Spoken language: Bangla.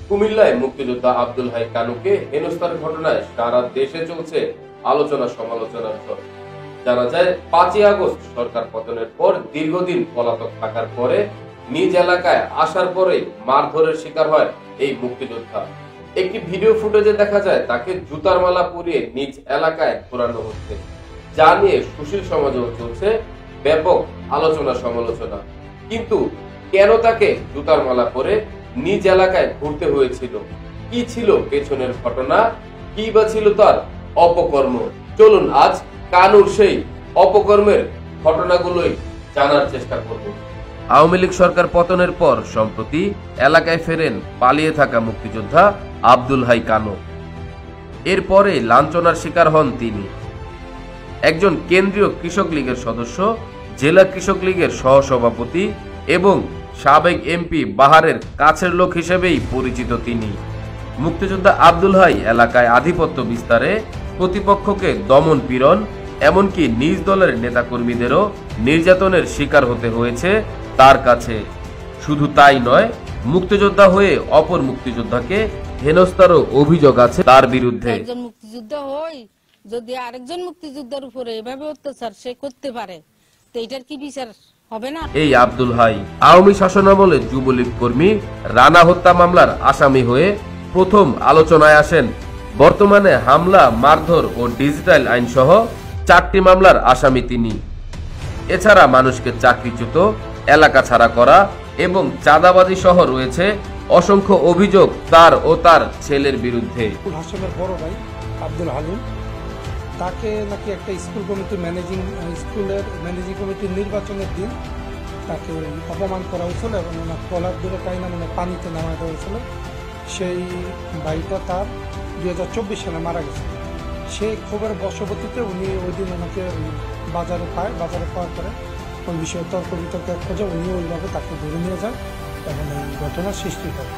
কুমিল্লায় মুক্তিযোদ্ধা আব্দুল হাই কানুকে হেনস্থার ঘটনায় সারা দেশে চলছে আলোচনা সমালোচনার ঝড়। জানা যায় 5ই আগস্ট সরকার পতনের পর দীর্ঘদিন পলাতক থাকার পরে নিজ এলাকায় আসার পরে মারধরের শিকার হয় এই মুক্তিযোদ্ধা। একটি ভিডিও ফুটেজে দেখা যায় তাকে জুতার মালা পরিয়ে নিজ এলাকায় ঘোরানো হচ্ছে, যা নিয়ে সুশীল সমাজেও চলছে ব্যাপক আলোচনা সমালোচনা। কিন্তু কেন তাকে জুতার মালা পরে নিজ এলাকায় ঘুরতে হয়েছিল, কি ছিল পেছনের ঘটনা, কি বা ছিল তার অপকর্ম? চলুন আজ কানুর সেই অপকর্মের ঘটনাগুলোই জানার চেষ্টা করব। আওয়ামী লীগ সরকার পতনের পর সম্প্রতি এলাকায় ফেরেন পালিয়ে থাকা মুক্তিযোদ্ধা আব্দুল হাই কানু। এরপরে লাঞ্ছনার শিকার হন তিনি। একজন কেন্দ্রীয় কৃষক লীগের সদস্য, জেলা কৃষক লীগের সহসভাপতি এবং সাবেক এমপি বাহারের কাছের লোক হিসেবেই পরিচিত তিনি। মুক্তিযোদ্ধা আব্দুল হাই এলাকায় আধিপত্য বিস্তারে, প্রতিপক্ষকে দমন পীড়ন, এমনকি নিজ দলের নেতাকর্মীদেরও নির্যাতনের শিকার হতে হয়েছে তার কাছে। শুধু তাই নয়, মুক্তিযোদ্ধা হয়ে অপর মুক্তিযোদ্ধাকে হেনস্থারও অভিযোগ আছে তার বিরুদ্ধে। একজন মুক্তিযোদ্ধা হই যদি আরেকজন মুক্তিযোদ্ধার উপরে এভাবে অত্যাচার সে করতে পারে, তো এটার কি বিচার হবে না? এই আব্দুল হাই আওয়ামী শাসনামলে যুবলীগ কর্মী রানা হত্যা মামলার আসামি হয়ে প্রথম আলোচনায় আসেন। বর্তমানে হামলা, মারধর ও ডিজিটাল আইন সহ 4টি মামলার আসামি তিনি। এছাড়া মানুষকে চাকরিচ্যুত, এলাকা ছাড়া করা এবং চাঁদাবাজি সহ রয়েছে অসংখ্য অভিযোগ তার ও তার ছেলের বিরুদ্ধে। হাসিমের বড় ভাই আব্দুল হালিম, তাকে নাকি একটা স্কুলের ম্যানেজিং কমিটির নির্বাচনের দিন তাকে অপমান করা হয়েছিল এবং ওনার কলার দূরে পাই না মানে পানিতে নামায় দেওয়া হয়েছিল। সেই ভাইটা তার 2024 সালে মারা গেছে। সেই খবরের বশবর্তীতে উনি ওই দিন ওনাকে বাজারে পাওয়ার পরে ওই বিষয়ে তর্ক বিতর্কের খোঁজে উনি ওইভাবে তাকে ধরে নিয়ে যান এবং এই ঘটনার সৃষ্টি হয়।